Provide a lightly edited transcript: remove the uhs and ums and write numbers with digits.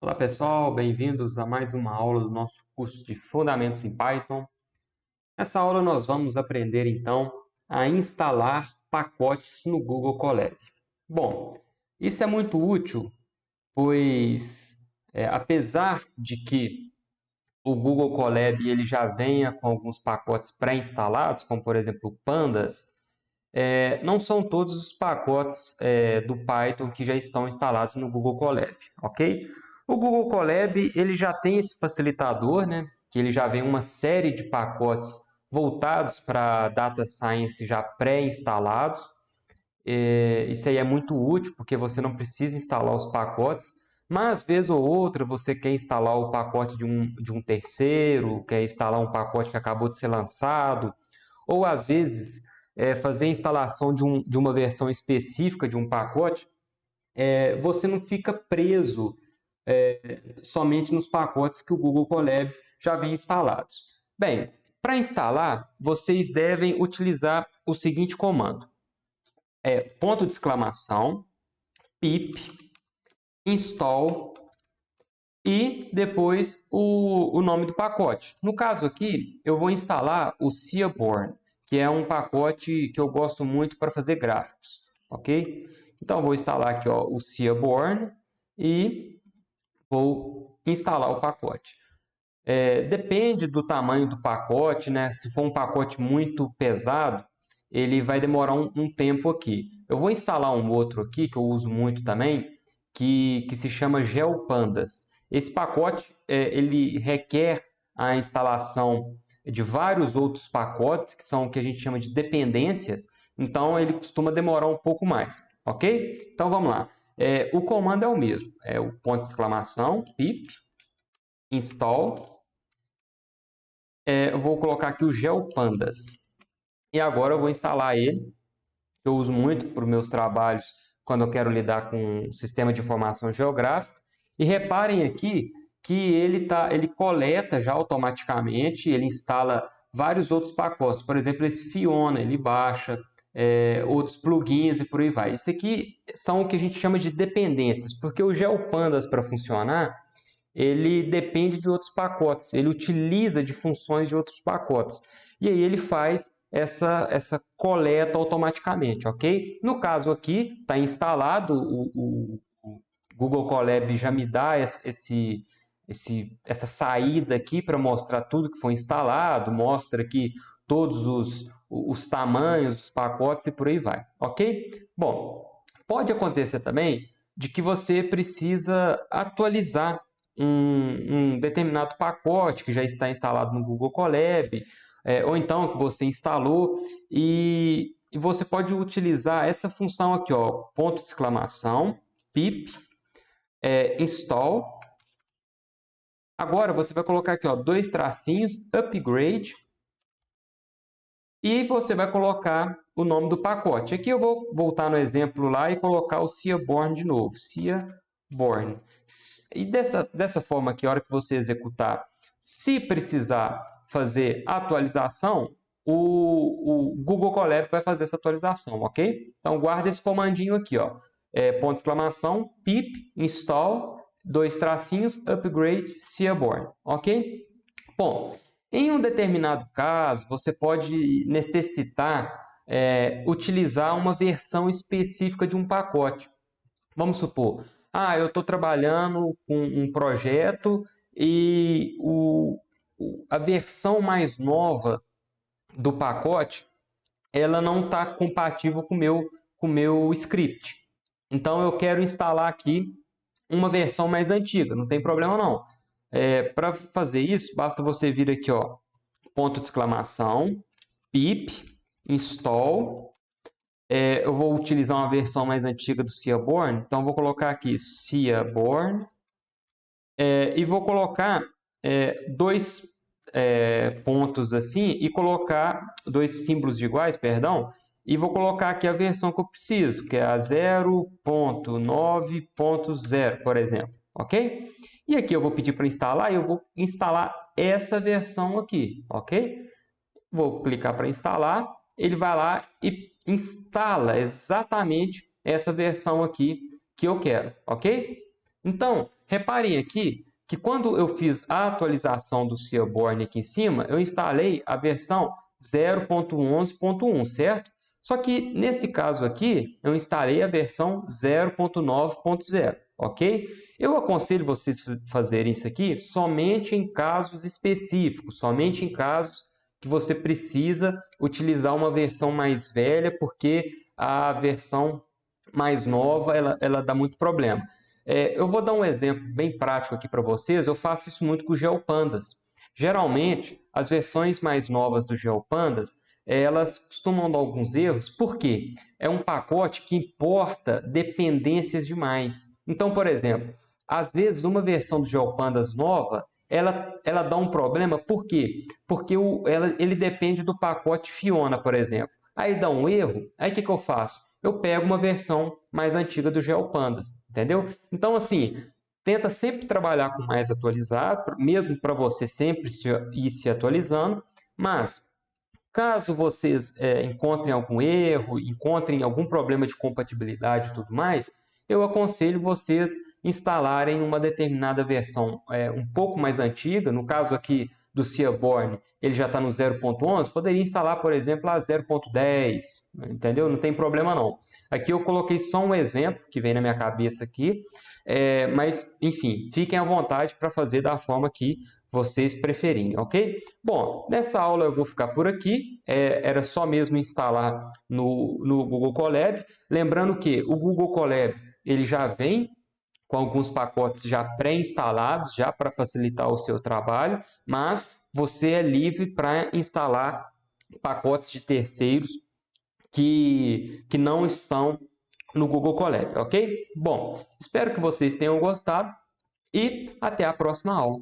Olá pessoal, bem-vindos a mais uma aula do nosso curso de Fundamentos em Python. Nessa aula nós vamos aprender então a instalar pacotes no Google Colab. Bom, isso é muito útil, pois apesar de que o Google Colab ele já venha com alguns pacotes pré-instalados, como por exemplo o Pandas, não são todos os pacotes do Python que já estão instalados no Google Colab, ok? O Google Colab ele já tem esse facilitador, né? Que ele já vem uma série de pacotes voltados para Data Science já pré-instalados. Isso aí é muito útil porque você não precisa instalar os pacotes, mas vez ou outra você quer instalar o pacote de um terceiro, quer instalar um pacote que acabou de ser lançado, ou às vezes fazer a instalação de uma versão específica de um pacote, você não fica preso somente nos pacotes que o Google Colab já vem instalados. Bem, para instalar, vocês devem utilizar o seguinte comando: ponto de exclamação, pip, install e depois o nome do pacote. No caso aqui, eu vou instalar o Seaborn, que é um pacote que eu gosto muito para fazer gráficos, ok? Então, eu vou instalar aqui ó, o Seaborn e vou instalar o pacote. Depende do tamanho do pacote, né? Se for um pacote muito pesado, ele vai demorar um tempo aqui. Eu vou instalar um outro aqui, que eu uso muito também, que se chama GeoPandas. Esse pacote ele requer a instalação de vários outros pacotes, que são o que a gente chama de dependências, então ele costuma demorar um pouco mais, ok? Então vamos lá. O comando é o mesmo, é o ponto de exclamação, pip, install. Eu vou colocar aqui o GeoPandas. E agora eu vou instalar ele. Eu uso muito para os meus trabalhos quando eu quero lidar com um sistema de informação geográfica. E reparem aqui que ele coleta já automaticamente, ele instala vários outros pacotes. Por exemplo, esse Fiona, ele baixa outros plugins e por aí vai. Isso aqui são o que a gente chama de dependências, porque o GeoPandas, para funcionar, ele depende de outros pacotes, ele utiliza de funções de outros pacotes. E aí ele faz essa coleta automaticamente, ok? No caso aqui, está instalado, o Google Colab já me dá essa saída aqui para mostrar tudo que foi instalado, mostra aqui todos os tamanhos dos pacotes e por aí vai, ok? Bom, pode acontecer também de que você precisa atualizar um determinado pacote que já está instalado no Google Colab, ou então que você instalou, e você pode utilizar essa função aqui, ó, ponto de exclamação, pip, install. Agora você vai colocar aqui ó, dois tracinhos, upgrade, e você vai colocar o nome do pacote. Aqui eu vou voltar no exemplo lá e colocar o Seaborn de novo, Seaborn. E dessa forma aqui, a hora que você executar, se precisar fazer atualização, o Google Colab vai fazer essa atualização, ok? Então guarda esse comandinho aqui, ó, ponto de exclamação, pip, install, dois tracinhos, upgrade, Seaborn, ok? Bom, em um determinado caso, você pode necessitar utilizar uma versão específica de um pacote. Vamos supor, eu estou trabalhando com um projeto e a versão mais nova do pacote ela não está compatível com o meu script. Então eu quero instalar aqui uma versão mais antiga, não tem problema não. Para fazer isso, basta você vir aqui, ó, ponto de exclamação, pip, install. Eu vou utilizar uma versão mais antiga do Seaborn, então vou colocar aqui Seaborn e vou colocar dois pontos assim e colocar dois símbolos de iguais, perdão, e vou colocar aqui a versão que eu preciso, que é a 0.9.0, por exemplo, ok? E aqui eu vou pedir para instalar e eu vou instalar essa versão aqui, ok? Vou clicar para instalar, ele vai lá e instala exatamente essa versão aqui que eu quero, ok? Então, reparem aqui que quando eu fiz a atualização do Seaborn aqui em cima, eu instalei a versão 0.11.1, certo? Só que nesse caso aqui, eu instalei a versão 0.9.0, ok? Eu aconselho vocês fazerem isso aqui somente em casos específicos, somente em casos que você precisa utilizar uma versão mais velha, porque a versão mais nova ela dá muito problema. Eu vou dar um exemplo bem prático aqui para vocês. Eu faço isso muito com o GeoPandas. Geralmente, as versões mais novas do GeoPandas, elas costumam dar alguns erros, porque é um pacote que importa dependências demais. Então, por exemplo, às vezes uma versão do GeoPandas nova, ela dá um problema, por quê? Porque ele depende do pacote Fiona, por exemplo. Aí dá um erro, aí o que eu faço? Eu pego uma versão mais antiga do GeoPandas, entendeu? Então, assim, tenta sempre trabalhar com mais atualizado, mesmo para você sempre ir se atualizando, mas caso vocês encontrem algum erro, encontrem algum problema de compatibilidade e tudo mais, eu aconselho vocês instalarem uma determinada versão um pouco mais antiga. No caso aqui do Seaborn, ele já está no 0.11, poderia instalar, por exemplo, a 0.10, entendeu? Não tem problema não. Aqui eu coloquei só um exemplo que vem na minha cabeça aqui, mas, enfim, fiquem à vontade para fazer da forma que vocês preferirem, ok? Bom, nessa aula eu vou ficar por aqui. Era só mesmo instalar no Google Colab. Lembrando que o Google Colab ele já vem com alguns pacotes já pré-instalados, já para facilitar o seu trabalho, mas você é livre para instalar pacotes de terceiros que não estão no Google Colab, ok? Bom, espero que vocês tenham gostado e até a próxima aula.